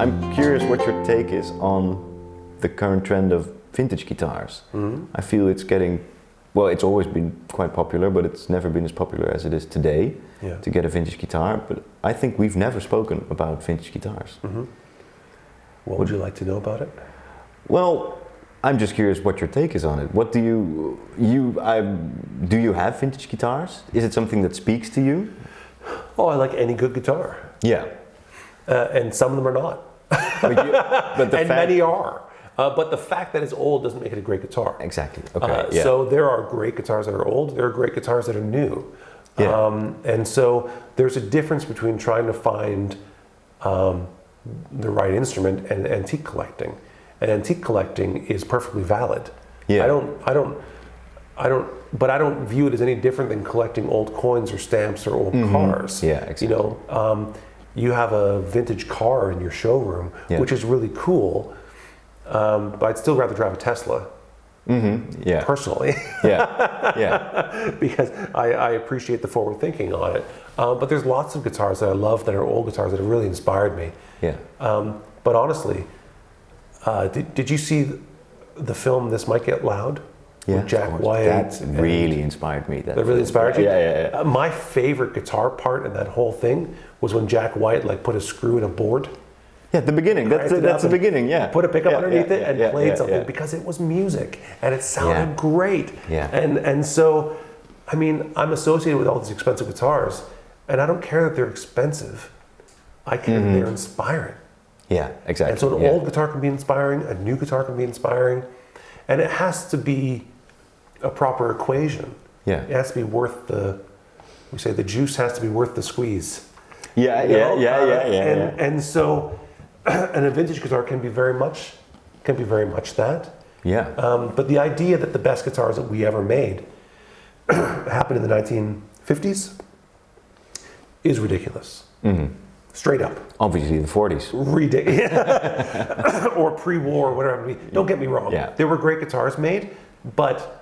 I'm curious what your take is on the current trend of vintage guitars. I feel it's getting, well, it's always been quite popular, but it's never been as popular as it is today to get a vintage guitar. But I think we've never spoken about vintage guitars. What would you like to know about it? Well, I'm just curious what your take is on it. What do do you have vintage guitars? Is it something that speaks to you? Oh, I like any good guitar. Yeah. And some of them are not. But and many are. But the fact that it's old doesn't make it a great guitar. Exactly. Okay. So there are great guitars that are old. There are great guitars that are new. Yeah. And so there's a difference between trying to find the right instrument and antique collecting. And antique collecting is perfectly valid. Yeah. But I don't view it as any different than collecting old coins or stamps or old cars. Yeah, exactly. You know, you have a vintage car in your showroom, which is really cool. But I'd still rather drive a Tesla. Yeah. Personally. Yeah. Because I appreciate the forward thinking on it. But there's lots of guitars that I love that are old guitars that have really inspired me. Yeah. But honestly, did you see the film This Might Get Loud? Yeah, with Jack White. That really inspired me. That really inspired you? Yeah. My favorite guitar part in that whole thing was when Jack White put a screw in a board. Yeah, the beginning. That's the beginning. Yeah. Put a pickup underneath it and played something because it was music and it sounded great. Yeah. And so, I mean, I'm associated with all these expensive guitars, and I don't care that they're expensive. I care that they're inspiring. Yeah, exactly. And so an old guitar can be inspiring, a new guitar can be inspiring, and it has to be a proper equation. Yeah. It has to be worth the juice has to be worth the squeeze. Yeah. And so, and a vintage guitar can be very much that. Yeah. But the idea that the best guitars that we ever made happened in the 1950s is ridiculous. Straight up. Obviously, the 40s. Ridiculous. Or pre-war, whatever. Don't get me wrong. Yeah. There were great guitars made, but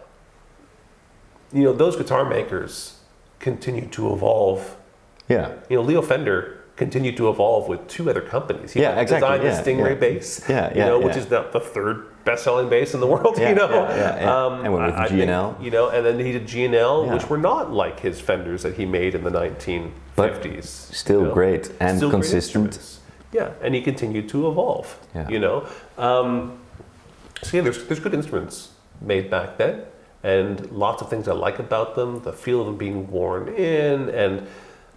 you know, those guitar makers continued to evolve. Yeah. You know, Leo Fender continued to evolve with two other companies. He designed the Stingray bass, which is the third best-selling bass in the world. And went with G&L. And then he did G&L, which were not like his Fenders that he made in the 1950s. But still great and still consistent. Great and he continued to evolve. So there's good instruments made back then, and lots of things I like about them. The feel of them being worn in, and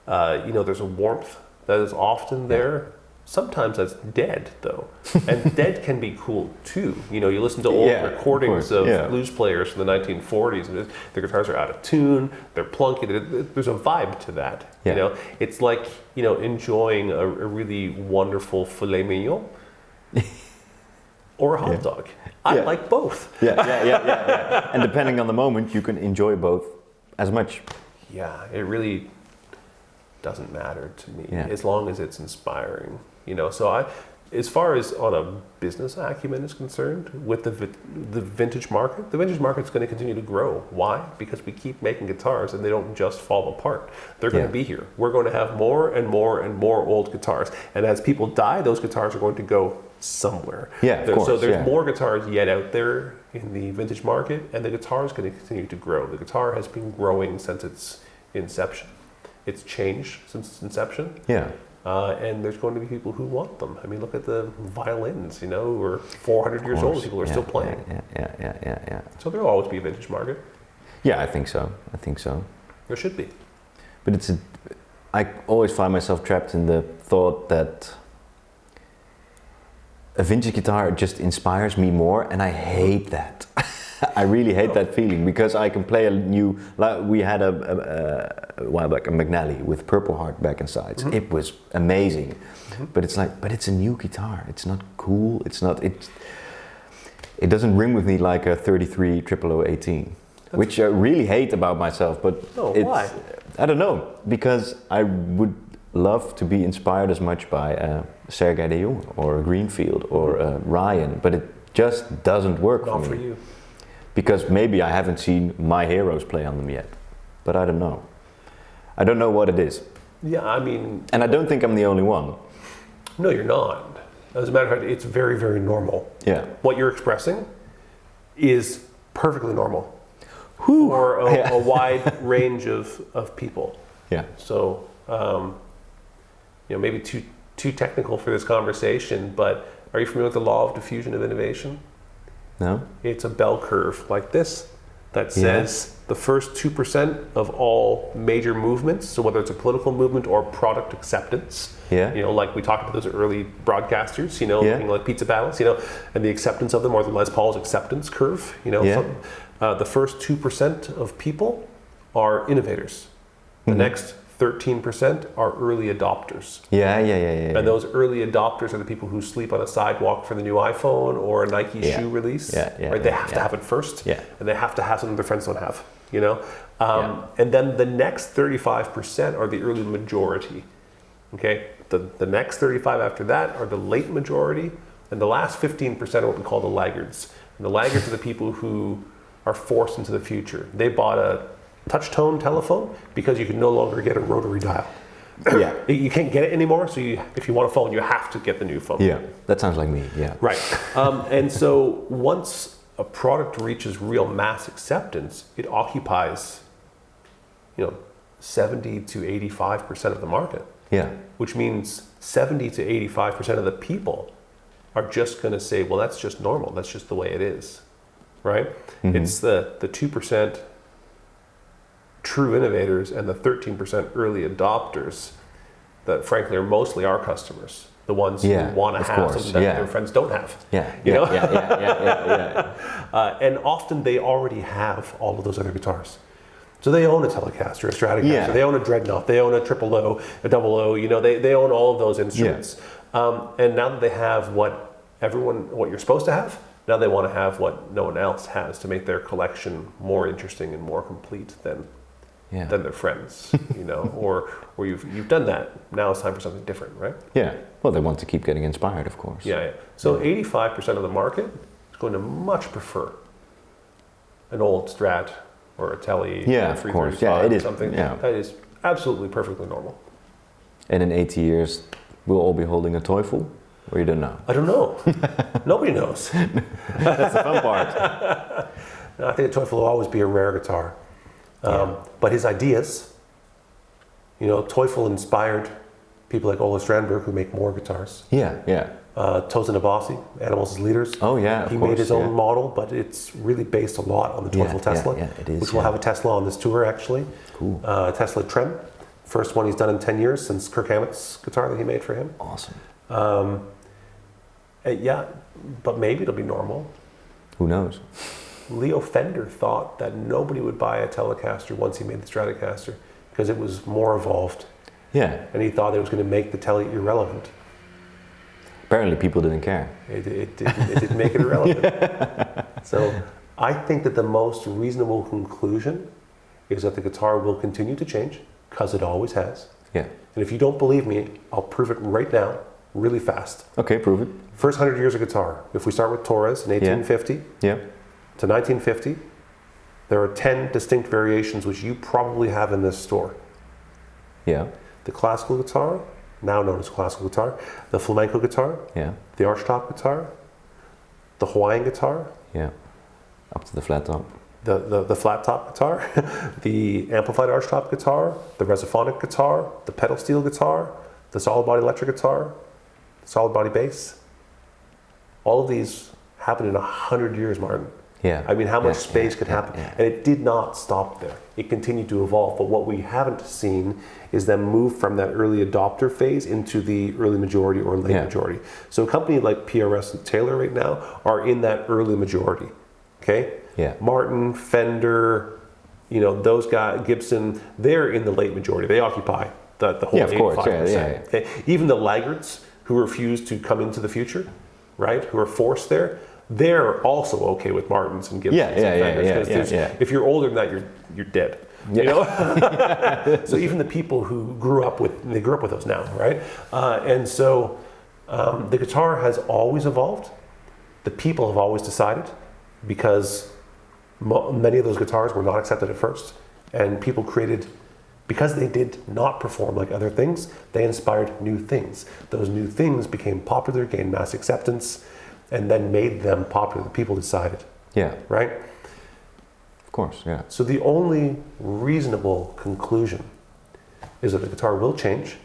there's a warmth that is often there. Sometimes that's dead, though. And dead can be cool, too. You listen to old recordings of blues players from the 1940s, and their guitars are out of tune, they're plunky, there's a vibe to that. It's like, enjoying a really wonderful filet mignon or a hot dog. I like both. Yeah. And depending on the moment, you can enjoy both as much. Yeah, it really doesn't matter to me as long as it's inspiring. So as far as on a business acumen is concerned, with the vintage market is going to continue to grow. Why? Because we keep making guitars and they don't just fall apart. They're going to be here. We're going to have more and more and more old guitars. And as people die, those guitars are going to go somewhere. Yeah, of course, so there's more guitars yet out there in the vintage market, and the guitar is going to continue to grow. The guitar has been growing since its inception. It's changed since its inception. Yeah. And there's going to be people who want them. I mean, look at the violins, who are 400 years old. People are still playing. Yeah. So there'll always be a vintage market. Yeah, I think so. There should be. But I always find myself trapped in the thought that a vintage guitar just inspires me more, and I hate that. I really hate that feeling, because I can play a new. Like we had a while back a McNally with Purple Heart back and sides. It was amazing, but it's a new guitar. It's not cool. It's not. It doesn't ring with me like a 33 0018, which I really hate about myself. But why? I don't know, because I would love to be inspired as much by Sergei de Jong or Greenfield or Ryan, but it just doesn't work for me. Not for you. Because maybe I haven't seen my heroes play on them yet, but I don't know. I don't know what it is. Yeah, I mean... And I don't think I'm the only one. No, you're not. As a matter of fact, it's very, very normal. Yeah. What you're expressing is perfectly normal for a wide range of people. Yeah. So, maybe too technical for this conversation, but are you familiar with the law of diffusion of innovation? No? It's a bell curve like this that says the first 2% of all major movements, so whether it's a political movement or product acceptance, like we talked about those early broadcasters, looking like pizza battles, and the acceptance of them, or the Les Paul's acceptance curve, the first 2% of people are innovators. The next 13% are early adopters. Yeah. And those early adopters are the people who sleep on a sidewalk for the new iPhone or a Nike shoe release. Right? They have to have it first, and they have to have something their friends don't have. And then the next 35% are the early majority. Okay, the next 35 after that are the late majority, and the last 15% are what we call the laggards. And the laggards are the people who are forced into the future. They bought a touch-tone telephone because you can no longer get a rotary dial. Yeah. You can't get it anymore, so if you want a phone, you have to get the new phone. Yeah, that sounds like me, yeah. Right. And so once a product reaches real mass acceptance, it occupies, 70 to 85% of the market. Yeah. Which means 70 to 85% of the people are just going to say, well, that's just normal. That's just the way it is. Right? Mm-hmm. It's the 2% true innovators and the 13% early adopters that frankly are mostly our customers, the ones who want to have something that their friends don't have. And often they already have all of those other guitars. So they own a Telecaster, a Stratocaster, they own a Dreadnought, they own a triple O, a double O, they own all of those instruments. And now that they have what you're supposed to have, now they want to have what no one else has to make their collection more interesting and more complete than their friends, or you've done that. Now it's time for something different, right? Yeah. Well, they want to keep getting inspired, of course. Yeah. So 85% of the market is going to much prefer an old Strat or a Tele, or a 335, it is something that is absolutely perfectly normal. And in 80 years, we'll all be holding a Teufel, or you don't know? I don't know. Nobody knows. That's the fun part. I think a Teufel will always be a rare guitar. But his ideas, Teufel inspired people like Ola Strandberg who make more guitars. Tosin Abasi, Animals as Leaders. Oh yeah, he made his own model, but it's really based a lot on the Teufel Tesla, it is, which will have a Tesla on this tour actually. Cool. Tesla Trem, first one he's done in 10 years since Kirk Hammett's guitar that he made for him. Awesome. But maybe it'll be normal. Who knows? Leo Fender thought that nobody would buy a Telecaster once he made the Stratocaster because it was more evolved. Yeah. And he thought it was going to make the Tele irrelevant. Apparently people didn't care. It didn't make it irrelevant. So I think that the most reasonable conclusion is that the guitar will continue to change because it always has. Yeah. And if you don't believe me, I'll prove it right now, really fast. Okay, prove it. First 100 years of guitar. If we start with Torres in 1850. To 1950, there are 10 distinct variations which you probably have in this store. Yeah. The classical guitar, now known as classical guitar, the flamenco guitar, the archtop guitar, the Hawaiian guitar, up to the flat top, the flat top guitar, the amplified archtop guitar, the resophonic guitar, the pedal steel guitar, the solid body electric guitar, the solid body bass. All of these happened in 100 years, Martin. Yeah. I mean, how much space could happen? And it did not stop there. It continued to evolve. But what we haven't seen is them move from that early adopter phase into the early majority or late majority. So a company like PRS and Taylor right now are in that early majority. Okay? Yeah. Martin, Fender, those guys, Gibson, they're in the late majority. They occupy the whole 85%. Okay? Even the laggards who refuse to come into the future, right? Who are forced there, they're also okay with Martins and Gibsons and Fenders. If you're older than that, you're dead. So even the people who grew up with those now, right? And so the guitar has always evolved. The people have always decided, because many of those guitars were not accepted at first, and people created Because they did not perform like other things, they inspired new things. Those new things became popular, gained mass acceptance, and then made them popular. The people decided, Yeah, right? of course, yeah. So the only reasonable conclusion is that the guitar will change,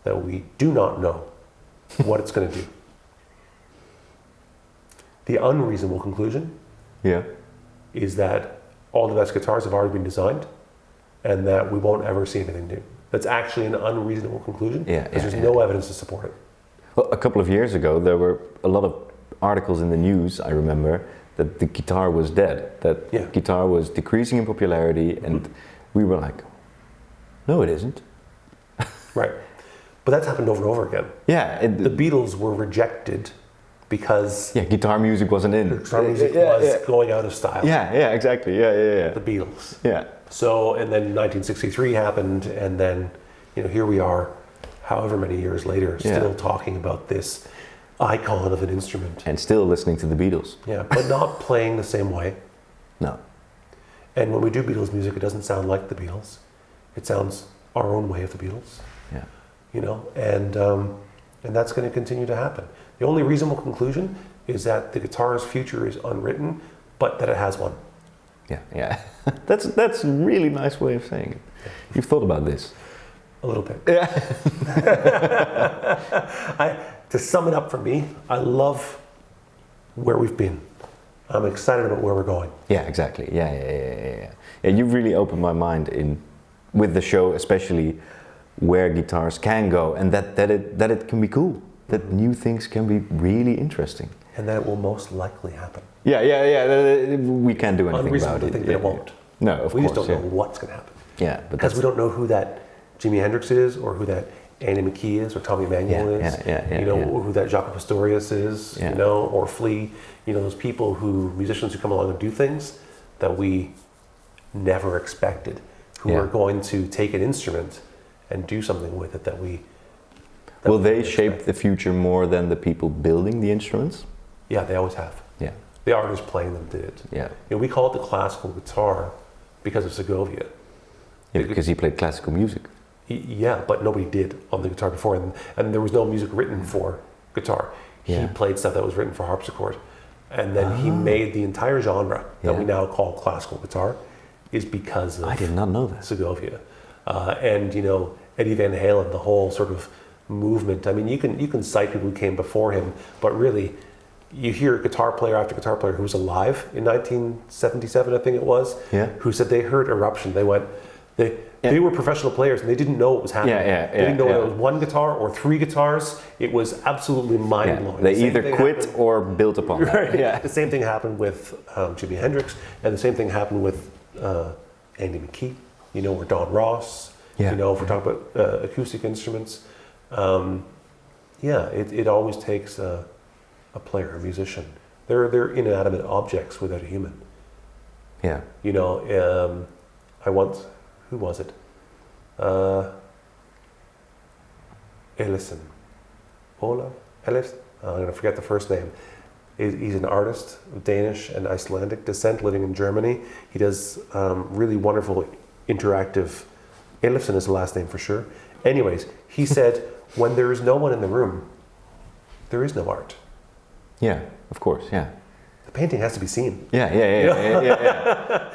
that we do not know what it's going to do. The unreasonable conclusion Yeah. is that all the best guitars have already been designed and that we won't ever see anything new. That's actually an unreasonable conclusion because there's no evidence to support it. Well, a couple of years ago, there were a lot of articles in the news, I remember, that the guitar was dead, that guitar was decreasing in popularity, and we were like, no, it isn't. Right. But that's happened over and over again. Yeah. The Beatles were rejected because guitar music wasn't in. guitar music was going out of style. Yeah, exactly. Yeah. The Beatles. Yeah. So, and then 1963 happened, and then, here we are, however many years later, still talking about this icon of an instrument. And still listening to the Beatles. Yeah, but not playing the same way. No. And when we do Beatles music, it doesn't sound like the Beatles. It sounds our own way of the Beatles. Yeah. And that's going to continue to happen. The only reasonable conclusion is that the guitar's future is unwritten, but that it has one. Yeah. That's a really nice way of saying it. You've thought about this. A little bit. Yeah. To sum it up for me, I love where we've been. I'm excited about where we're going. Yeah, exactly. Yeah. You've really opened my mind with the show, especially where guitars can go, and that it can be cool. That new things can be really interesting. And that it will most likely happen. Yeah. We can't do anything Unreasonable about to it. think that it won't. No, of course. We just don't know what's going to happen. Yeah, but because we don't know who that Jimi Hendrix is, or who that Andy McKee is, or Tommy Emmanuel is. Who that Jaco Pastorius is, or Flea. Those people musicians who come along and do things that we never expected, who are going to take an instrument and do something with it that we. Will they shape the future more than the people building the instruments? Yeah, they always have. Yeah. The artists playing them did. Yeah. We call it the classical guitar because of Segovia. Yeah, because he played classical music. Yeah, but nobody did on the guitar before, and there was no music written for guitar. He played stuff that was written for harpsichord, and then he made the entire genre that we now call classical guitar is because of I did not know that. Segovia, and Eddie Van Halen, the whole sort of movement. I mean, you can cite people who came before him, but really, you hear guitar player after guitar player who was alive in 1977, I think it was, who said they heard Eruption. They went, they were professional players and they didn't know what was happening. They didn't know whether it was one guitar or three guitars. It was absolutely mind blowing. They either quit or built upon that. Right. Yeah. The same thing happened with Jimi Hendrix, and the same thing happened with Andy McKee. Or Don Ross. If we're talking about acoustic instruments. It always takes a player, a musician. They're inanimate objects without a human. Yeah. I once, who was it? Ellison. Olaf? Ellison? I'm going to forget the first name. He's an artist of Danish and Icelandic descent living in Germany. He does really wonderful interactive. Ellison is the last name for sure. Anyways, he said, when there is no one in the room, there is no art. Yeah, of course, yeah. The painting has to be seen. Yeah.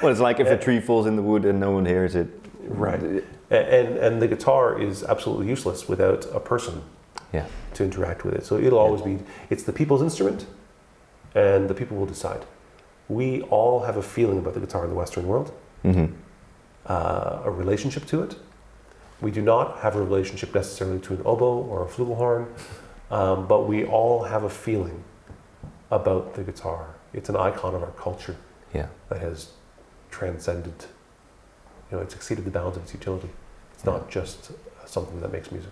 Well, it's like if a tree falls in the wood and no one hears it. Right. And the guitar is absolutely useless without a person to interact with it. So it'll always be, it's the people's instrument, and the people will decide. We all have a feeling about the guitar in the Western world, a relationship to it. We do not have a relationship necessarily to an oboe or a flugelhorn, but we all have a feeling about the guitar. It's an icon of our culture that has transcended, it's exceeded the bounds of its utility. It's not just something that makes music.